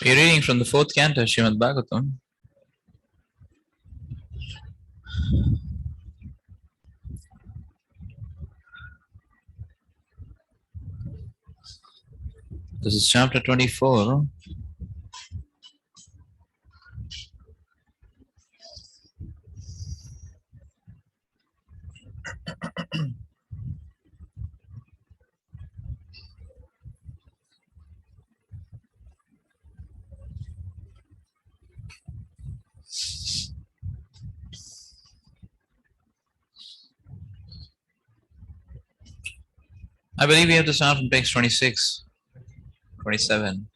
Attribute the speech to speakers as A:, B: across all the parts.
A: We're reading from the 4th canto, Srimad Bhagwatam. This is chapter 24. I believe we have to start from page 26, 27.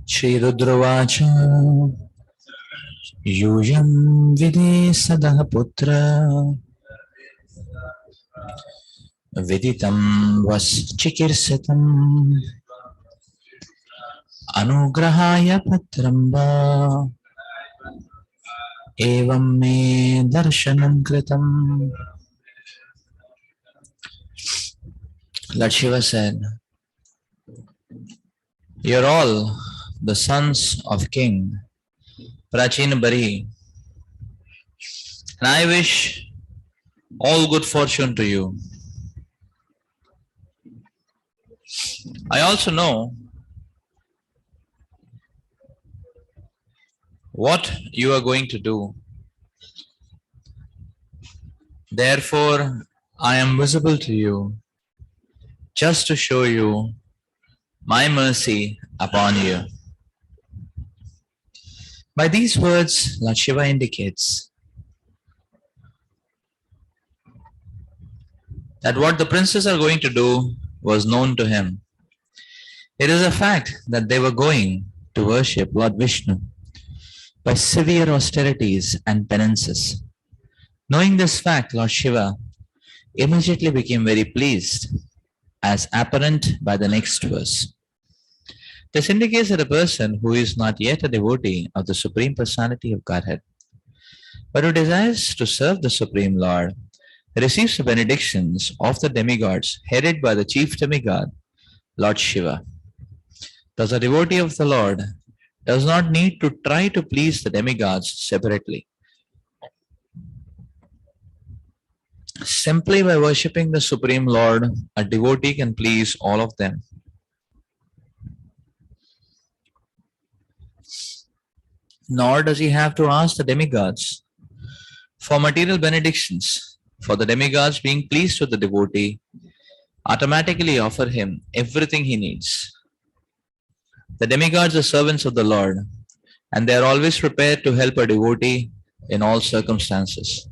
A: Shri Rudravacha Yuyam Vide Sadah Putra Viditam Vas Chikirsatam Anugrahaya Patramba Evam Me Darshanam Kritam. Lord Shiva said, "You're all the sons of King Prachin Bari, and I wish all good fortune to you. I also know what you are going to do. Therefore, I am visible to you just to show you my mercy upon you." By these words, Lord Shiva indicates that what the princes are going to do was known to him. It is a fact that they were going to worship Lord Vishnu by severe austerities and penances. Knowing this fact, Lord Shiva immediately became very pleased, as apparent by the next verse. This indicates that a person who is not yet a devotee of the Supreme Personality of Godhead, but who desires to serve the Supreme Lord, receives the benedictions of the demigods headed by the chief demigod, Lord Shiva. Thus, a devotee of the Lord does not need to try to please the demigods separately. Simply by worshipping the Supreme Lord, a devotee can please all of them. Nor does he have to ask the demigods for material benedictions, for the demigods, being pleased with the devotee, automatically offer him everything he needs. The demigods are servants of the Lord, and they are always prepared to help a devotee in all circumstances.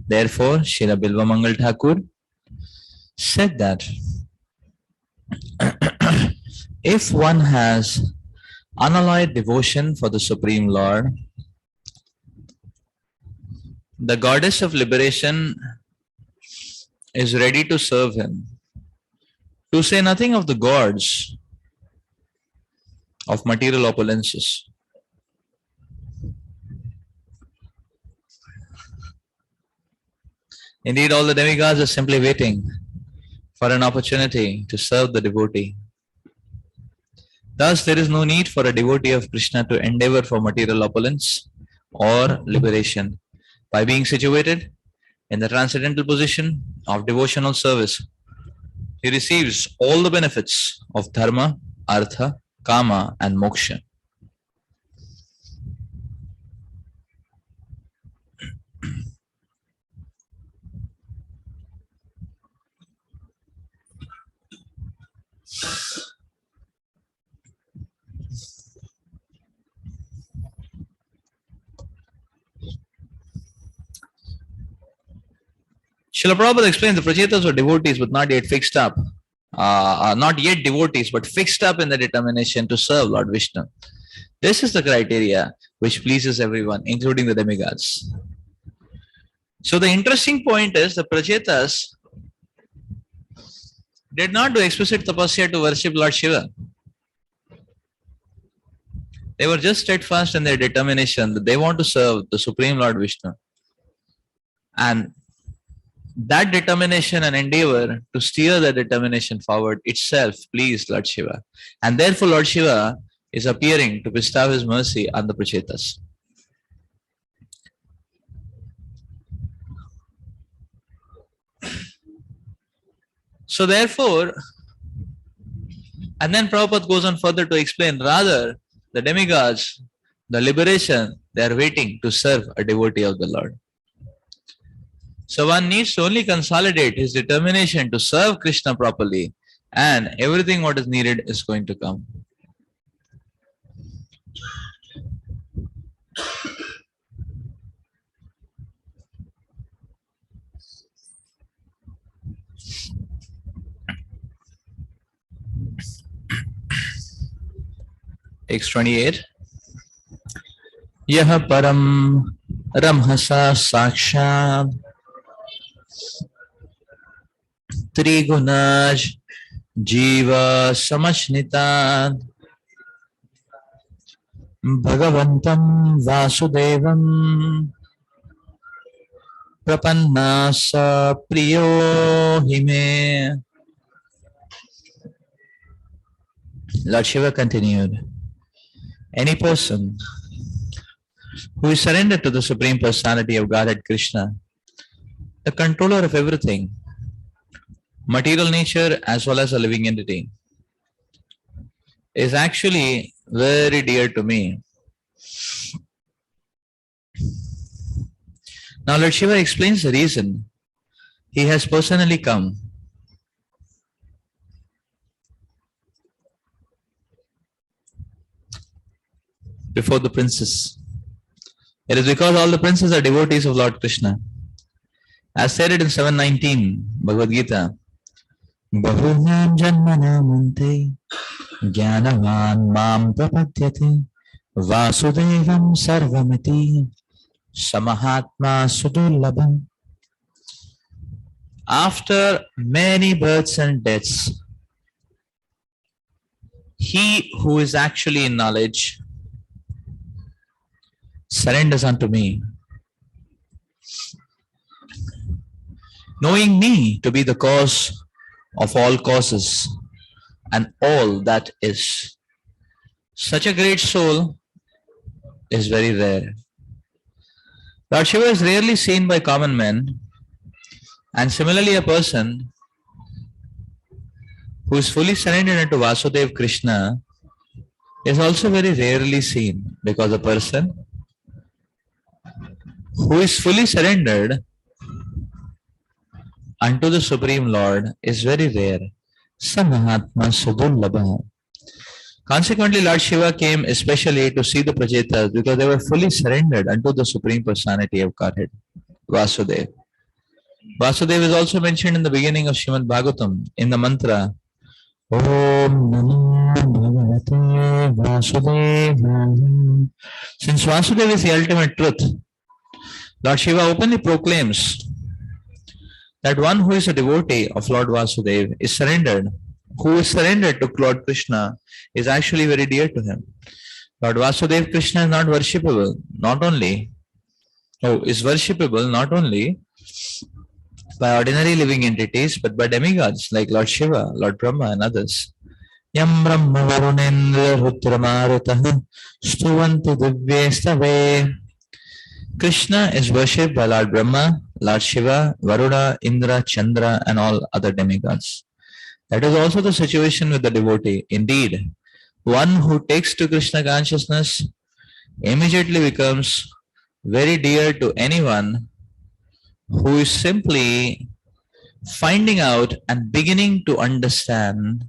A: Therefore, Srila Bilvamangal Thakur said that if one has unalloyed devotion for the Supreme Lord, the goddess of liberation is ready to serve him. To say nothing of the gods of material opulences. Indeed, all the demigods are simply waiting for an opportunity to serve the devotee. Thus, there is no need for a devotee of Krishna to endeavor for material opulence or liberation. By being situated in the transcendental position of devotional service, he receives all the benefits of dharma, artha, kama, and moksha. Srila Prabhupada explains the Pracetas were devotees but not yet fixed up. Not yet devotees but fixed up in the determination to serve Lord Vishnu. This is the criteria which pleases everyone, including the demigods. So the interesting point is the Pracetas did not do explicit tapasya to worship Lord Shiva. They were just steadfast in their determination that they want to serve the Supreme Lord Vishnu. And that determination and endeavor to steer the determination forward itself pleased Lord Shiva. And therefore Lord Shiva is appearing to bestow his mercy on the Pracetas. So therefore, and then Prabhupada goes on further to explain, rather, the demigods, the liberation, they are waiting to serve a devotee of the Lord. So one needs to only consolidate his determination to serve Krishna properly, and everything what is needed is going to come. Text 28. Yaha param ramhasa sakshat trigunaj jiva samashnita bhagavantam vasudevam prapannasa priyo hime. Lord Shiva continued, any person who is surrendered to the Supreme Personality of Godhead Krishna, the controller of everything, material nature as well as a living entity, is actually very dear to me. Now Lord Shiva explains the reason he has personally come. Before the princes. It is because all the princes are devotees of Lord Krishna. As stated in 719 Bhagavad Gita, Bahunam janmanamante jnanavan mam prapadyate vasudevam sarvamiti samahatma sudurlabham. After many births and deaths, he who is actually in knowledge surrenders unto me, knowing me to be the cause of all causes and all that is. Such a great soul is very rare. Lord Shiva is rarely seen by common men, and similarly a person who is fully surrendered into Vasudeva Krishna is also very rarely seen, because a person who is fully surrendered unto the Supreme Lord is very rare. Samahatma Sudurlabha. Consequently, Lord Shiva came especially to see the Pracetas because they were fully surrendered unto the Supreme Personality of Godhead, Vasudeva. Vasudeva is also mentioned in the beginning of Srimad Bhagwatam in the mantra Om Namo Bhagavate Vasudevaya. Since Vasudeva is the ultimate truth, Lord Shiva openly proclaims that one who is a devotee of Lord Vasudeva is surrendered, who is surrendered to Lord Krishna is actually very dear to him. Lord Vasudeva Krishna is not worshipable, is worshipable not only by ordinary living entities, but by demigods like Lord Shiva, Lord Brahma and others. Yam Brahma Varunendra Rudramarutah Stuvanti Divyestave. Krishna is worshipped by Lord Brahma, Lord Shiva, Varuna, Indra, Chandra and all other demigods. That is also the situation with the devotee. Indeed, one who takes to Krishna consciousness immediately becomes very dear to anyone who is simply finding out and beginning to understand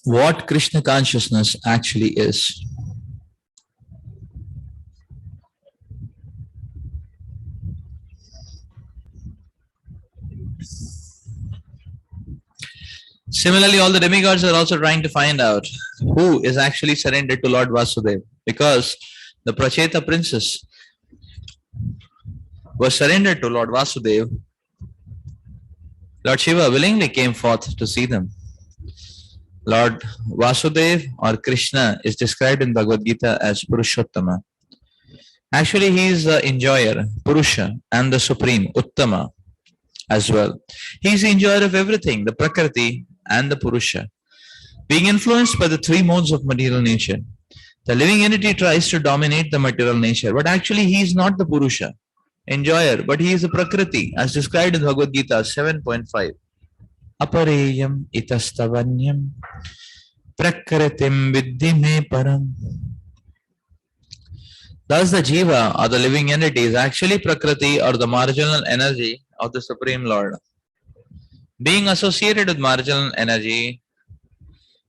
A: what Krishna consciousness actually is. Similarly, all the demigods are also trying to find out who is actually surrendered to Lord Vasudeva, because the Pracheta princes were surrendered to Lord Vasudeva. Lord Shiva willingly came forth to see them. Lord Vasudev or Krishna is described in Bhagavad Gita as Purushottama. Actually, he is the enjoyer, Purusha, and the supreme, Uttama, as well. He is the enjoyer of everything, the Prakriti and the Purusha. Being influenced by the three modes of material nature, the living entity tries to dominate the material nature, but actually he is not the Purusha, enjoyer, but he is the Prakriti, as described in Bhagavad Gita 7.5. Apareyam itastavanyam prakritim viddhi me param. Thus, the jiva or the living entity is actually Prakriti or the marginal energy of the Supreme Lord. Being associated with marginal energy,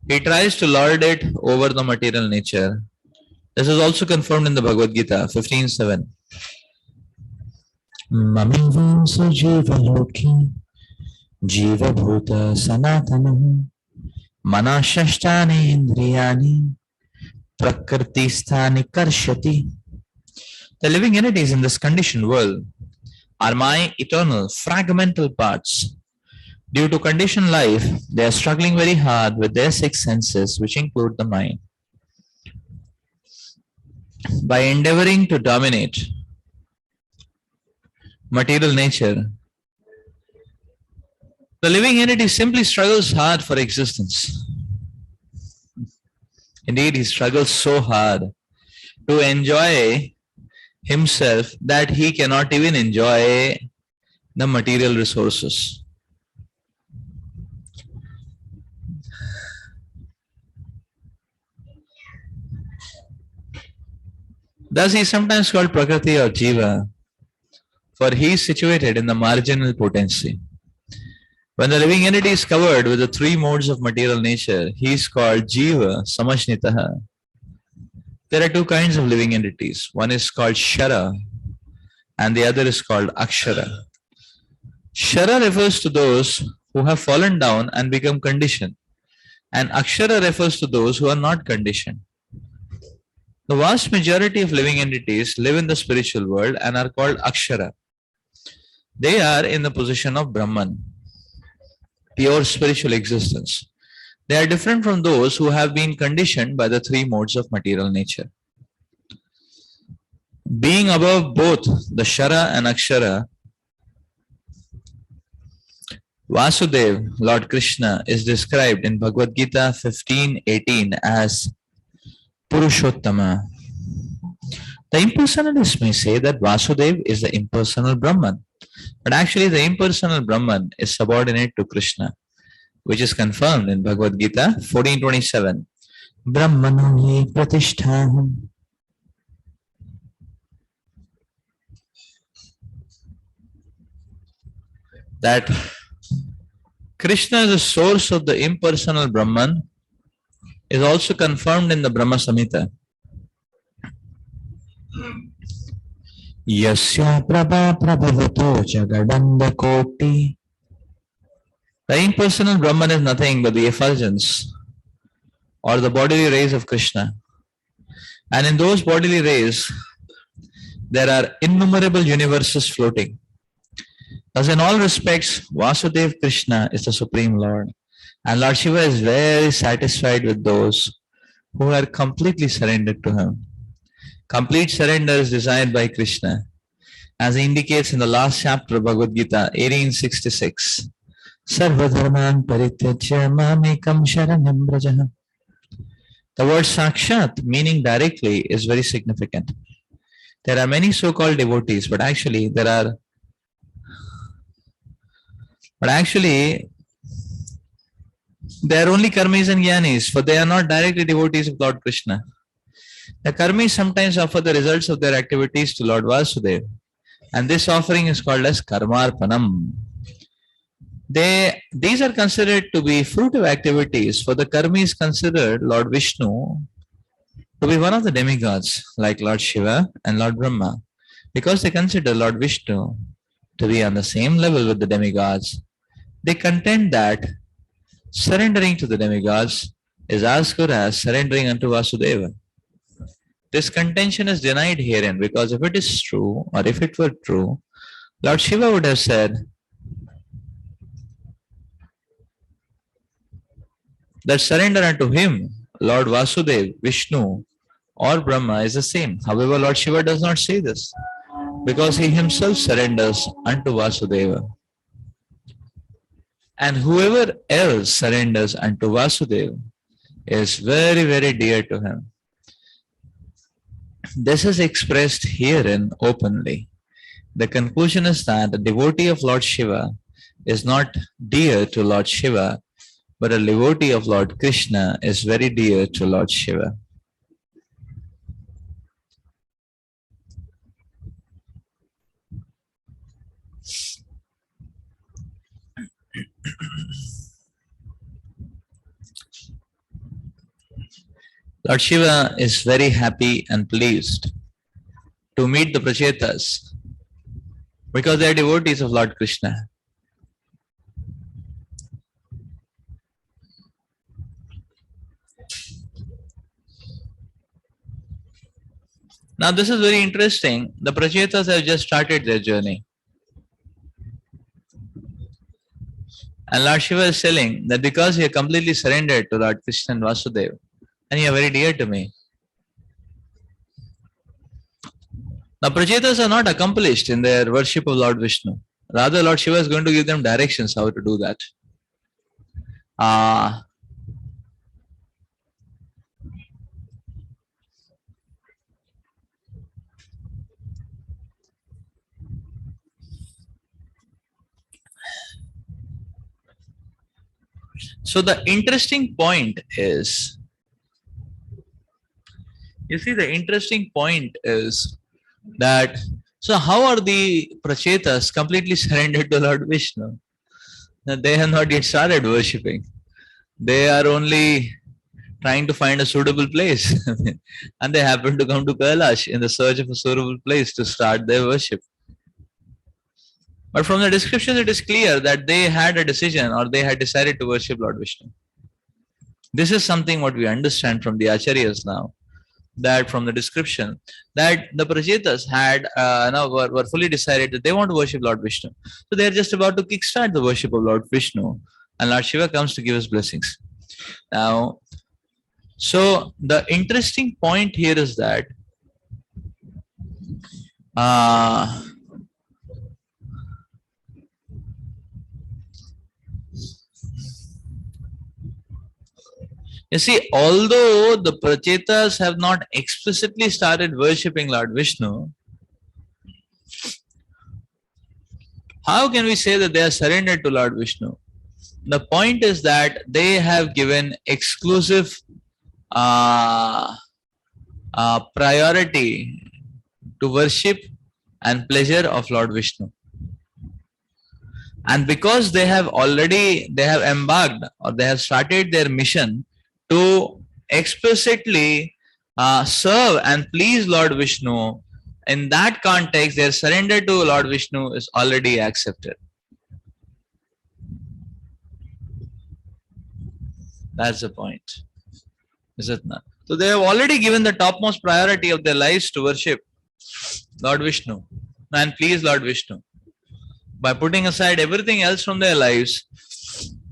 A: he tries to lord it over the material nature. This is also confirmed in the Bhagavad Gita 15.7. Mamivam sujiva loki jiva bhuta sanatanam manashashtani indriyani prakriti sthani karshati. The living entities in this conditioned world are my eternal fragmental parts. Due to conditioned life, they are struggling very hard with their six senses, which include the mind. By endeavoring to dominate material nature, the living entity simply struggles hard for existence. Indeed, he struggles so hard to enjoy himself that he cannot even enjoy the material resources. Thus, he is sometimes called Prakriti or Jiva, for he is situated in the marginal potency. When the living entity is covered with the three modes of material nature, he is called Jiva Samashnitaha. There are two kinds of living entities. One is called Shara and the other is called Akshara. Shara refers to those who have fallen down and become conditioned, and Akshara refers to those who are not conditioned. The vast majority of living entities live in the spiritual world and are called Akshara. They are in the position of Brahman, pure spiritual existence. They are different from those who have been conditioned by the three modes of material nature. Being above both the Shara and Akshara, Vasudev, Lord Krishna, is described in Bhagavad Gita 15:18 as Purushottama. The impersonalists may say that Vasudev is the impersonal Brahman, but actually the impersonal Brahman is subordinate to Krishna, which is confirmed in Bhagavad Gita 14:27. Brahmano hi pratisthaham. That Krishna is the source of the impersonal Brahman is also confirmed in the Brahma Samhita. Yasya prabha prabhavato jagadanda koti. The impersonal Brahman is nothing but the effulgence or the bodily rays of Krishna. And in those bodily rays, there are innumerable universes floating. Thus, in all respects, Vasudev Krishna is the Supreme Lord. And Lord Shiva is very satisfied with those who are completely surrendered to him. Complete surrender is desired by Krishna, as he indicates in the last chapter of Bhagavad Gita 18:66. Sarvadharman parityajya mamekam sharanam brajaha. The word sakshat, meaning directly, is very significant. There are many so-called devotees, but actually they are only karmis and jnanis, for they are not directly devotees of Lord Krishna. The karmis sometimes offer the results of their activities to Lord Vasudev, and this offering is called as karmarpanam. These are considered to be fruitive activities, for the karmis considered Lord Vishnu to be one of the demigods like Lord Shiva and Lord Brahma. Because they consider Lord Vishnu to be on the same level with the demigods, they contend that surrendering to the demigods is as good as surrendering unto Vasudeva. This contention is denied herein, because if it is true, or if it were true, Lord Shiva would have said, that surrender unto him, Lord Vasudev, Vishnu, or Brahma is the same. However, Lord Shiva does not say this because he himself surrenders unto Vasudeva. And whoever else surrenders unto Vasudeva is very, very dear to him. This is expressed herein openly. The conclusion is that a devotee of Lord Shiva is not dear to Lord Shiva, but a devotee of Lord Krishna is very dear to Lord Shiva. Lord Shiva is very happy and pleased to meet the Pracetas because they are devotees of Lord Krishna. Now this is very interesting. The Pracetas have just started their journey. And Lord Shiva is telling that because you are completely surrendered to Lord Krishna and Vasudeva, and you are very dear to me. Now Pracetas are not accomplished in their worship of Lord Vishnu. Rather, Lord Shiva is going to give them directions how to do that. So the interesting point is, that, so how are the Pracetas completely surrendered to Lord Vishnu? Now, they have not yet started worshipping. They are only trying to find a suitable place. And they happen to come to Kailash in the search of a suitable place to start their worship. But from the description, it is clear that they had a decision or they had decided to worship Lord Vishnu. This is something what we understand from the Acharyas now, that from the description, that the Pracetas had were fully decided that they want to worship Lord Vishnu. So they are just about to kickstart the worship of Lord Vishnu, and Lord Shiva comes to give us blessings. Now, so the interesting point here is that you see, although the Pracetas have not explicitly started worshipping Lord Vishnu, how can we say that they are surrendered to Lord Vishnu? The point is that they have given exclusive priority to worship and pleasure of Lord Vishnu. And because they have embarked or they have started their mission to explicitly serve and please Lord Vishnu, in that context, their surrender to Lord Vishnu is already accepted. That's the point. Is it not? So they have already given the topmost priority of their lives to worship Lord Vishnu and please Lord Vishnu by putting aside everything else from their lives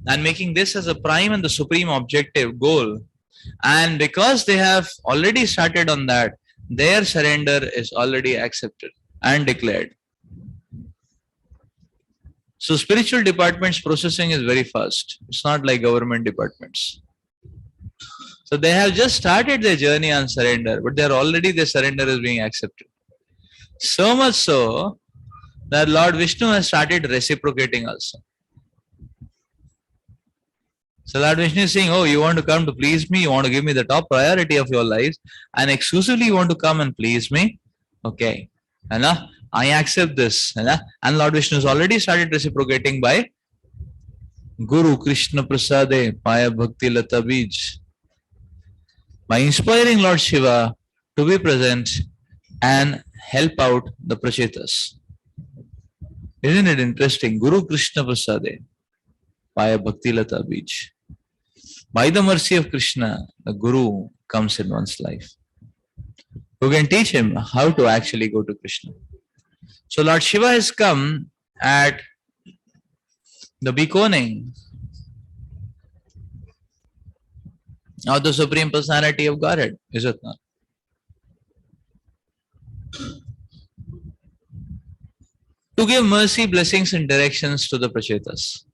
A: and making this as a prime and the supreme objective goal. And because they have already started on that, their surrender is already accepted and declared. So spiritual departments processing is very fast. It's not like government departments. So they have just started their journey on surrender, but their surrender is being accepted. So much so that Lord Vishnu has started reciprocating also. So Lord Vishnu is saying, oh, you want to come to please me, you want to give me the top priority of your lives, and exclusively you want to come and please me? Okay. I accept this. And Lord Vishnu has already started reciprocating by Guru Krishna Prasade Paya Bhakti Lata Bij, by inspiring Lord Shiva to be present and help out the Pracetas. Isn't it interesting? Guru Krishna Prasade Paya Bhakti Lata Bij. By the mercy of Krishna, the Guru comes in one's life, who can teach him how to actually go to Krishna. So Lord Shiva has come at the beconning of the Supreme Personality of Godhead, is it not? To give mercy, blessings, and directions to the Pracetas.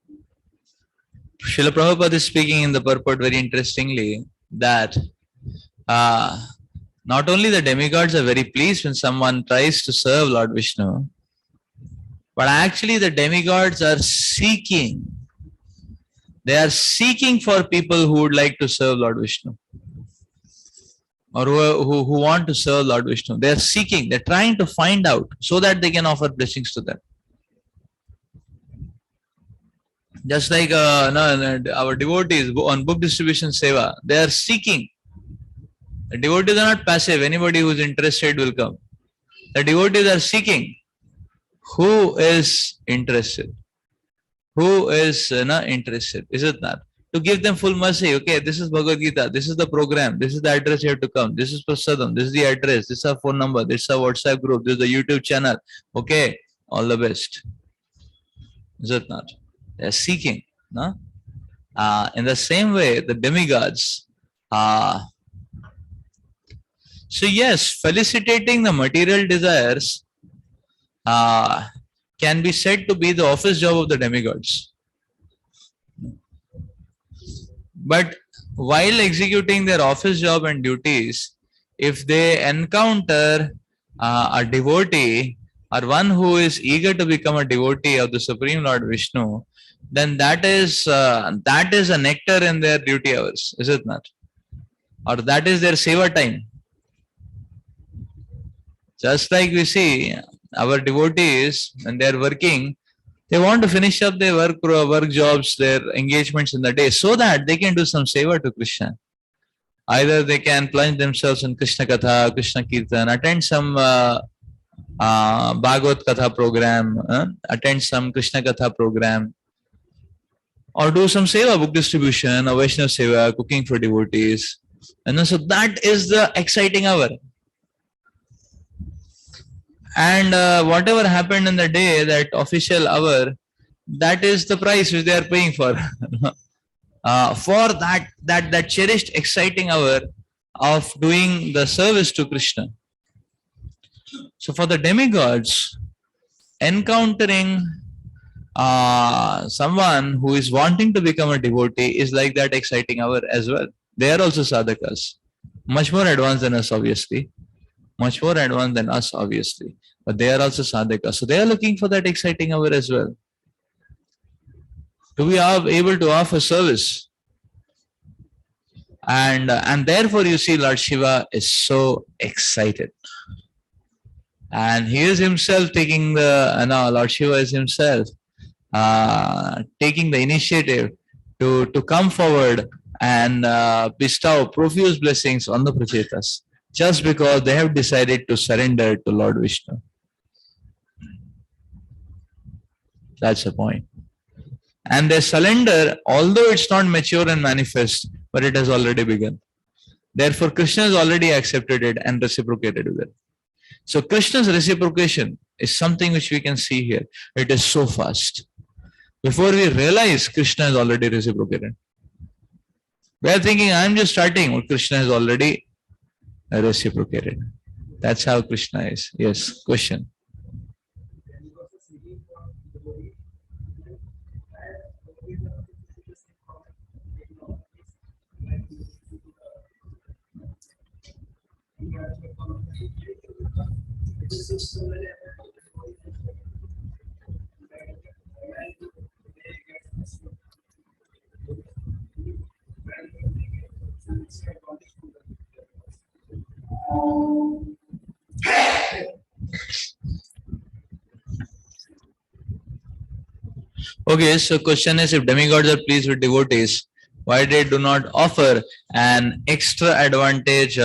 A: Srila Prabhupada is speaking in the purport very interestingly that uh, not only the demigods are very pleased when someone tries to serve Lord Vishnu, but actually the demigods are seeking. They are seeking for people who would like to serve Lord Vishnu, or who want to serve Lord Vishnu. They are seeking, they're trying to find out so that they can offer blessings to them. Just like our devotees on book distribution seva, they are seeking. The devotees are not passive. Anybody who is interested will come. The devotees are seeking. Who is interested? Who is not interested? Is it not? To give them full mercy. Okay, this is Bhagavad Gita. This is the program. This is the address you have to come. This is Prasadam. This is the address. This is our phone number. This is our WhatsApp group. This is the YouTube channel. Okay, all the best. Is it not? They are seeking. No? In the same way, the demigods. So yes, felicitating the material desires can be said to be the office job of the demigods. But while executing their office job and duties, if they encounter a devotee or one who is eager to become a devotee of the Supreme Lord Vishnu, then that is a nectar in their duty hours, is it not? Or that is their seva time. Just like we see our devotees when they are working, they want to finish up their work jobs, their engagements in the day, so that they can do some seva to Krishna. Either they can plunge themselves in Krishna Katha, Krishna Kirtan, attend some Bhagavad Katha program, attend some Krishna Katha program, or do some seva, book distribution, or Vaishnava seva, cooking for devotees. And so that is the exciting hour. And whatever happened in the day, that official hour, that is the price which they are paying for. For that cherished, exciting hour of doing the service to Krishna. So for the demigods, encountering someone who is wanting to become a devotee is like that exciting hour as well. They are also sadhakas, much more advanced than us, obviously. Much more advanced than us, obviously. But they are also sadhakas. So they are looking for that exciting hour as well. To be able to offer service. And therefore you see Lord Shiva is so excited. And he is himself taking Lord Shiva is himself taking the initiative to come forward and bestow profuse blessings on the Pracetas, just because they have decided to surrender to Lord Vishnu. That's the point. And their surrender, although it's not mature and manifest, but it has already begun. Therefore, Krishna has already accepted it and reciprocated with it. So Krishna's reciprocation is something which we can see here. It is so fast. Before we realize, Krishna has already reciprocated. We are thinking, I'm just starting. Well, Krishna has already reciprocated. That's how Krishna is. Yes, question. Okay, so question is, if demigods are pleased with devotees, why they do not offer an extra advantage?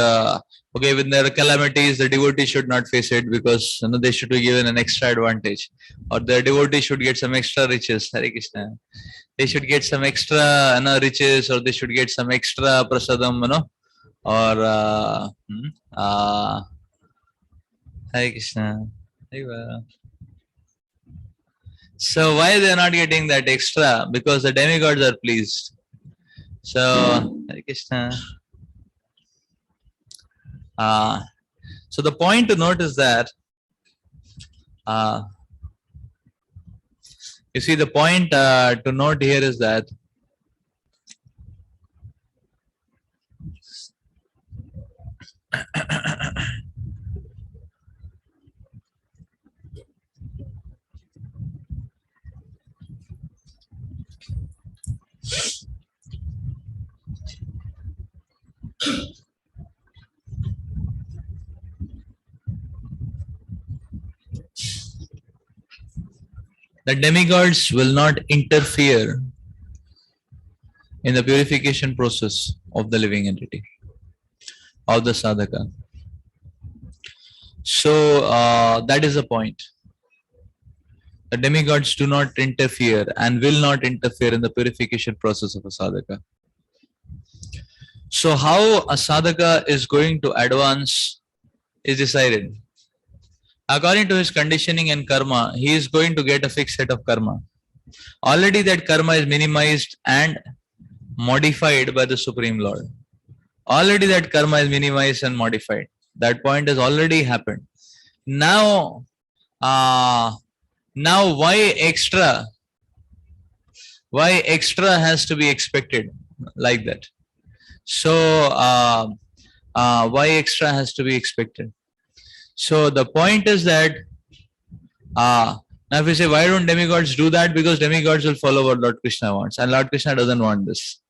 A: Okay, when there are calamities, the devotee should not face it, because they should be given an extra advantage, or the devotee should get some extra riches. Hare Krishna. They should get some extra riches, or they should get some extra prasadam, or Hare Krishna. So why they are not getting that extra? Because the demigods are pleased. So Hare Krishna. So the point to note is that you see, the point to note here is that the demigods will not interfere in the purification process of the living entity, of the sadhaka. So that is the point. The demigods do not interfere and will not interfere in the purification process of a sadhaka. So how a sadhaka is going to advance is decided. According to his conditioning and karma, he is going to get a fixed set of karma. Already that karma is minimized and modified by the Supreme Lord. Already that karma is minimized and modified. That point has already happened. Now why extra? Why extra has to be expected like that? So why extra has to be expected? So the point is that now if we say, why don't demigods do that? Because demigods will follow what Lord Krishna wants, and Lord Krishna doesn't want this.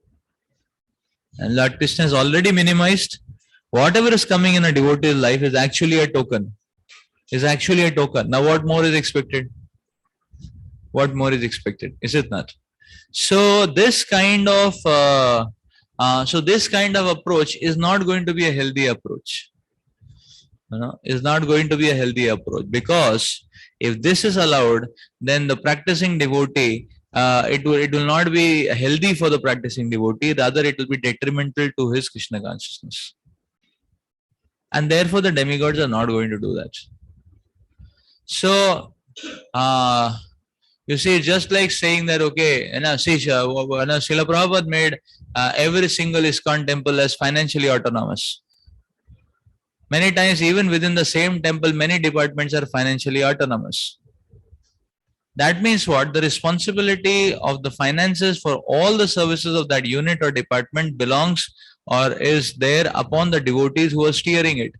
A: And Lord Krishna has already minimized. Whatever is coming in a devotee's life is actually a token. Is actually a token. Now what more is expected? What more is expected? Is it not? So this kind of approach is not going to be a healthy approach. Is not going to be a healthy approach, because if this is allowed, then the practicing devotee, it will not be healthy for the practicing devotee. Rather, it will be detrimental to his Krishna consciousness, and therefore the demigods are not going to do that. So you see, just like saying that, okay, Srila Prabhupada made every single ISKCON temple as financially autonomous. Many times, even within the same temple, many departments are financially autonomous. That means what? The responsibility of the finances for all the services of that unit or department belongs or is there upon the devotees who are steering it.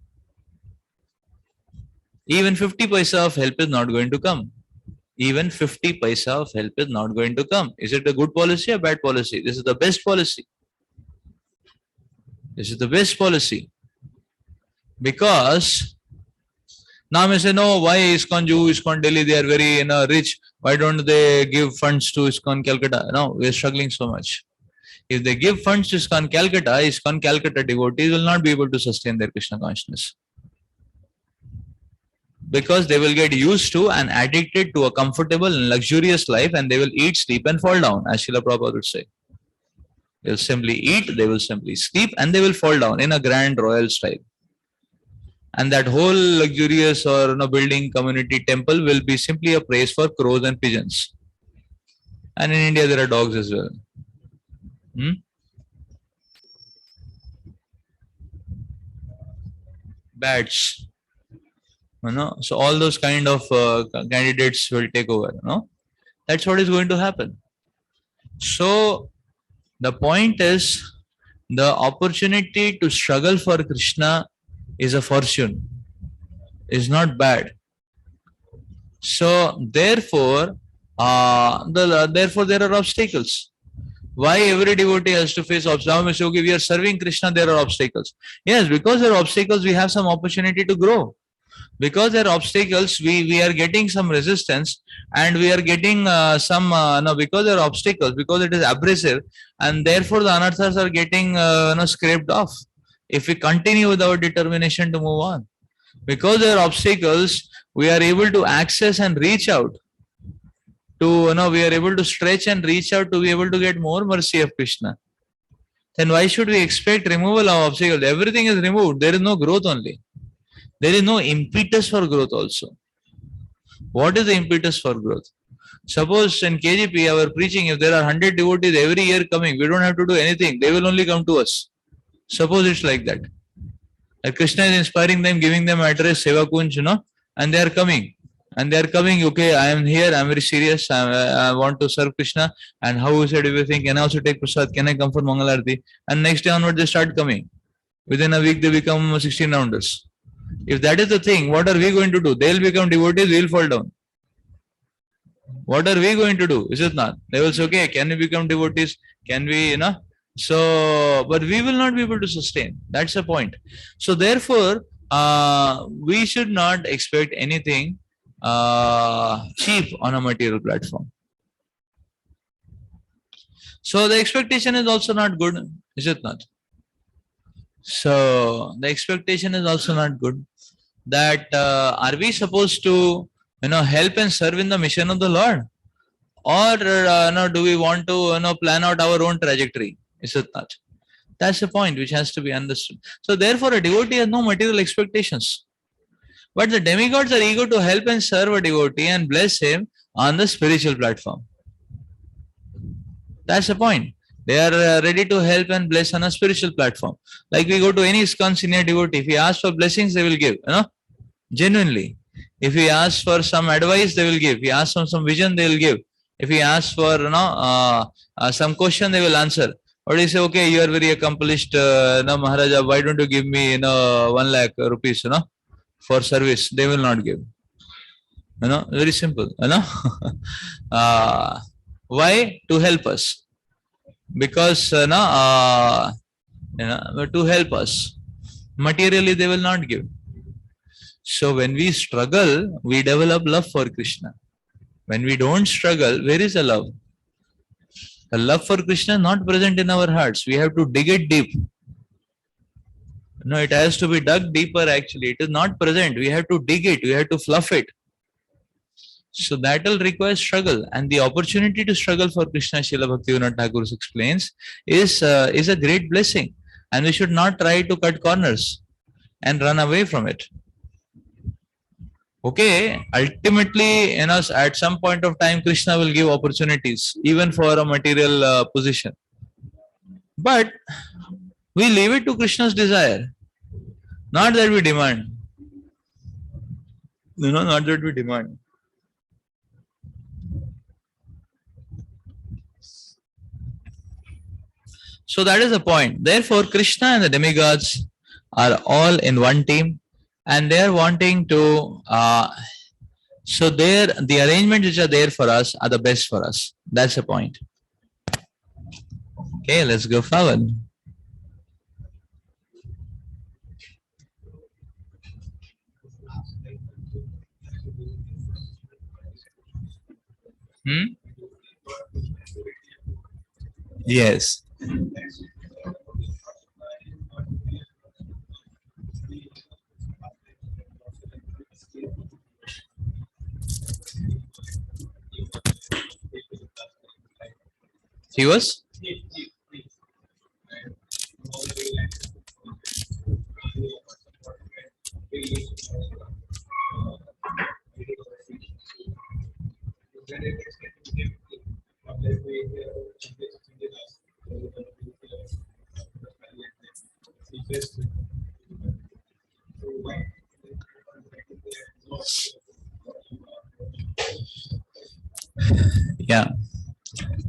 A: Even 50 paisa of help is not going to come. Even 50 paisa of help is not going to come. Is it a good policy or bad policy? This is the best policy. This is the best policy. Because now I say, no, why ISKCON Jew, ISKCON Delhi, they are very rich. Why don't they give funds to ISKCON Calcutta? No, we are struggling so much. If they give funds to ISKCON Calcutta devotees will not be able to sustain their Krishna consciousness. Because they will get used to and addicted to a comfortable and luxurious life, and they will eat, sleep and fall down, as Srila Prabhupada would say. They will simply eat, they will simply sleep, and they will fall down in a grand royal style. And that whole luxurious or building community temple will be simply a place for crows and pigeons. And in India there are dogs as well. Bats. So all those kind of candidates will take over. That's what is going to happen. So the point is, the opportunity to struggle for Krishna is a fortune, is not bad. So therefore, therefore there are obstacles. Why every devotee has to face obstacles? Okay, we are serving Krishna, there are obstacles. Yes, because there are obstacles, we have some opportunity to grow. Because there are obstacles, we are getting some resistance, and we are getting because there are obstacles, because it is abrasive, and therefore the anarthas are getting scraped off. If we continue with our determination to move on, because there are obstacles, we are able to access and reach out to, we are able to stretch and reach out to be able to get more mercy of Krishna. Then why should we expect removal of obstacles? Everything is removed. There is no growth only. There is no impetus for growth also. What is the impetus for growth? Suppose in KGP, our preaching, if there are 100 devotees every year coming, we don't have to do anything. They will only come to us. Suppose it's like that. Like Krishna is inspiring them, giving them address, Seva Kunj, and they are coming. And they are coming, okay, I am here, I am very serious, I want to serve Krishna. And how is it everything? Can I also take prasad? Can I come for Mangalarti? And next day onward, they start coming. Within a week, they become 16 rounders. If that is the thing, what are we going to do? They will become devotees, we will fall down. What are we going to do? Is it not? They will say, okay, can we become devotees? Can we, So, but we will not be able to sustain. That's the point. So, therefore, we should not expect anything cheap on a material platform. So, the expectation is also not good. Is it not? So, the expectation is also not good. That are we supposed to, help and serve in the mission of the Lord? Or do we want to plan out our own trajectory? Is it not? That's the point which has to be understood. So therefore, a devotee has no material expectations. But the demigods are eager to help and serve a devotee and bless him on the spiritual platform. That's the point. They are ready to help and bless on a spiritual platform. Like we go to any ISKCON senior devotee, if he asks for blessings, they will give, genuinely. If he asks for some advice, they will give. If he asks for some vision, they will give. If he asks for some question, they will answer. Or he say, okay, you are very accomplished, Maharaja. Why don't you give me 1 lakh rupees, for service? They will not give. Very simple. Why? To help us. Because to help us. Materially, they will not give. So when we struggle, we develop love for Krishna. When we don't struggle, where is the love? The love for Krishna is not present in our hearts. We have to dig it deep. No, it has to be dug deeper actually. It is not present. We have to dig it. We have to fluff it. So that will require struggle. And the opportunity to struggle for Krishna, Srila Bhaktivinoda Thakur explains, is a great blessing. And we should not try to cut corners and run away from it. Okay, ultimately, at some point of time, Krishna will give opportunities, even for a material position. But we leave it to Krishna's desire. Not that we demand. Not that we demand. So that is the point. Therefore, Krishna and the demigods are all in one team, and they are wanting to. So the arrangements which are there for us are the best for us. That's the point. Okay, let's go forward. Yes. He was? Yeah.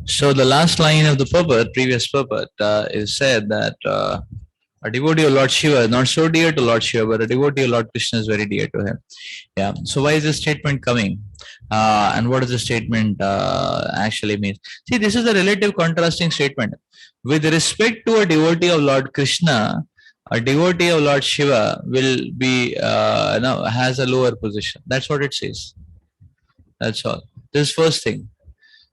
A: So the last line of the purport, previous purport, is said that a devotee of Lord Shiva is not so dear to Lord Shiva, but a devotee of Lord Krishna is very dear to him. Yeah. So why is this statement coming? And what does the statement actually mean? See, this is a relative contrasting statement. With respect to a devotee of Lord Krishna, a devotee of Lord Shiva will be has a lower position. That's what it says. That's all. This is first thing.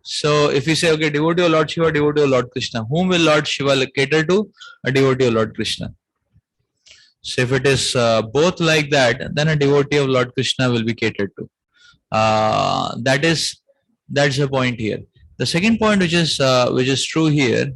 A: So if you say, okay, devotee of Lord Shiva, devotee of Lord Krishna, whom will Lord Shiva cater to? A devotee of Lord Krishna. So if it is both like that, then a devotee of Lord Krishna will be catered to. That's the point here. The second point, which is true here,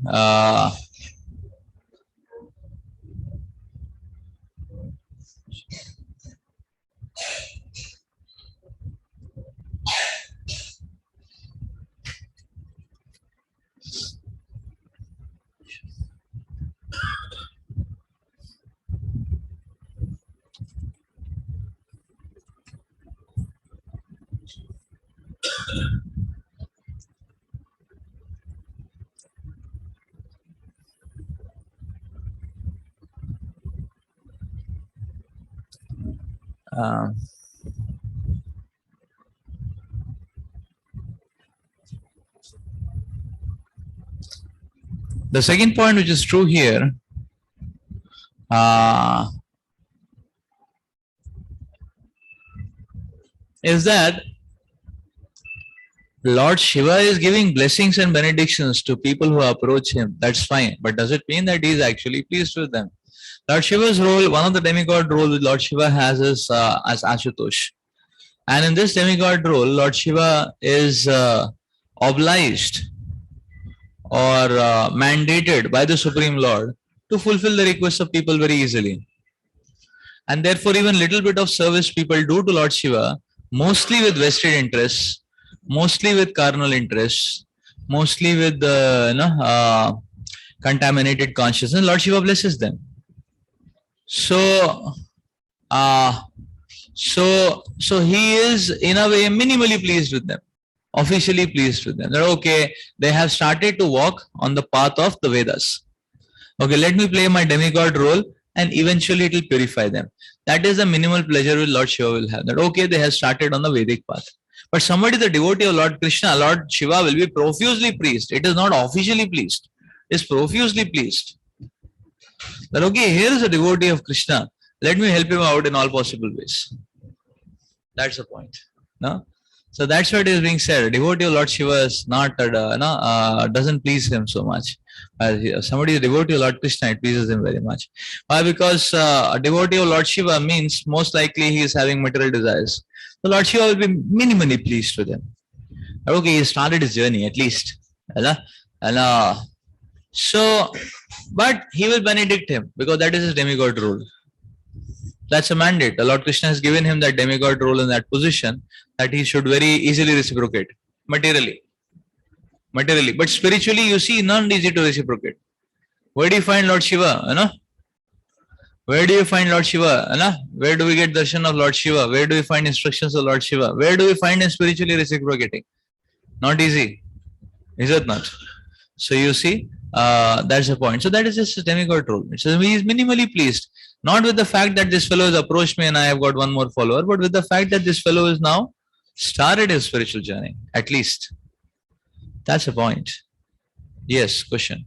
A: Uh, the second point which is true here, is that Lord Shiva is giving blessings and benedictions to people who approach him. That's fine. But does it mean that he is actually pleased with them? Lord Shiva's role, one of the demigod role that Lord Shiva has is as Ashutosh. And in this demigod role, Lord Shiva is obliged or mandated by the Supreme Lord to fulfill the requests of people very easily. And therefore, even little bit of service people do to Lord Shiva, mostly with vested interests, mostly with carnal interests, mostly with contaminated consciousness, Lord Shiva blesses them. So, so he is in a way minimally pleased with them, officially pleased with them. That okay, they have started to walk on the path of the Vedas. Okay, let me play my demigod role and eventually it will purify them. That is the minimal pleasure which Lord Shiva will have. That okay, they have started on the Vedic path. But somebody, the devotee of Lord Krishna, Lord Shiva will be profusely pleased. It is not officially pleased. It is profusely pleased. That okay, here is a devotee of Krishna. Let me help him out in all possible ways. That's the point. No? So that's what is being said. A devotee of Lord Shiva is not, doesn't please him so much. Somebody is a devotee of Lord Krishna, it pleases him very much. Why? Because a devotee of Lord Shiva means most likely he is having material desires. So Lord Shiva will be minimally pleased with him. Okay, he started his journey at least. So, but he will benedict him because that is his demigod role. That's a mandate. The Lord Krishna has given him that demigod role in that position that he should very easily reciprocate materially. But spiritually, you see, not easy to reciprocate. Where do you find Lord Shiva? Where do you find Lord Shiva? Where do we get darshan of Lord Shiva? Where do we find instructions of Lord Shiva? Where do we find him spiritually reciprocating? Not easy. Is it not? So you see, that's the point. So that is just a demigod role. So he is minimally pleased. Not with the fact that this fellow has approached me and I have got one more follower, but with the fact that this fellow is now started his spiritual journey, at least. That's the point. Yes, question.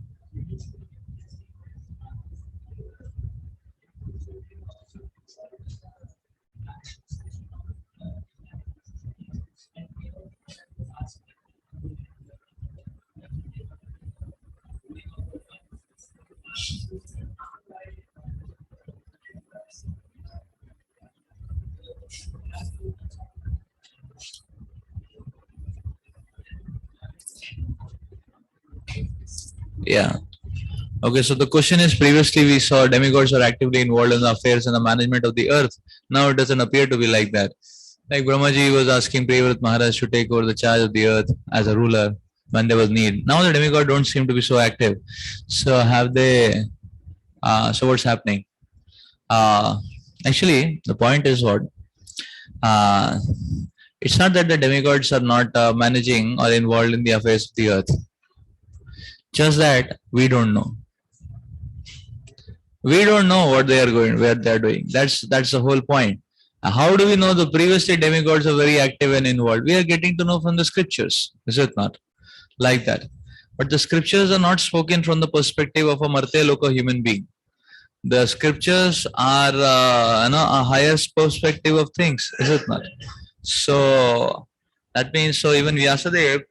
A: Yeah. Okay, so the question is, previously we saw demigods are actively involved in the affairs and the management of the earth. Now it doesn't appear to be like that. Like Brahmaji was asking Priyavrat Maharaj to take over the charge of the earth as a ruler when there was need. Now the demigods don't seem to be so active. So have they, so what's happening? Actually, the point is what? It's not that the demigods are not managing or involved in the affairs of the earth. Just that we don't know. We don't know what they are going, where they are doing. That's the whole point. How do we know the previously demigods are very active and involved? We are getting to know from the scriptures. Is it not? Like that. But the scriptures are not spoken from the perspective of a Martya Loka human being. The scriptures are a higher perspective of things. Is it not? So that means, so even Vyasadeva,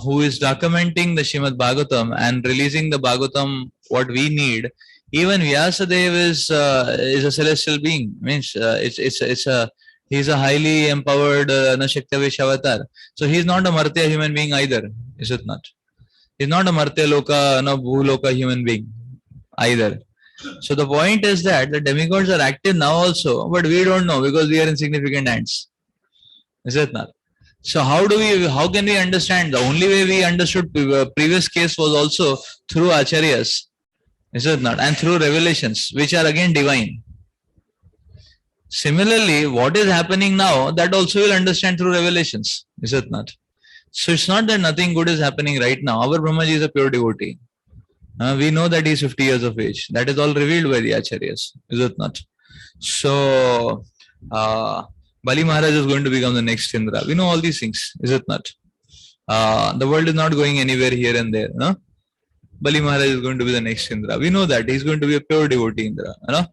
A: who is documenting the Srimad Bhagwatam and releasing the Bhagwatam, what we need, even Vyasadeva is a celestial being. Means he's a highly empowered Shaktavesh avatar. So he's not a Martya human being either. Is it not? He's not a Martya Loka, Bhuloka human being either. So the point is that the demigods are active now also, but we don't know because we are insignificant ants. Is it not? So how can we understand? The only way we understood previous case was also through acharyas. Is it not? And through revelations, which are again divine. Similarly, what is happening now, that also will understand through revelations. Is it not? So it's not that nothing good is happening right now. Our Brahmaji is a pure devotee. We know that he is 50 years of age. That is all revealed by the acharyas. Is it not? So Bali Maharaj is going to become the next Indra. We know all these things, is it not? The world is not going anywhere here and there. No? Bali Maharaj is going to be the next Indra. We know that. He's going to be a pure devotee Indra. You know?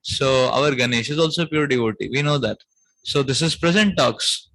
A: So our Ganesh is also a pure devotee. We know that. So this is present talks.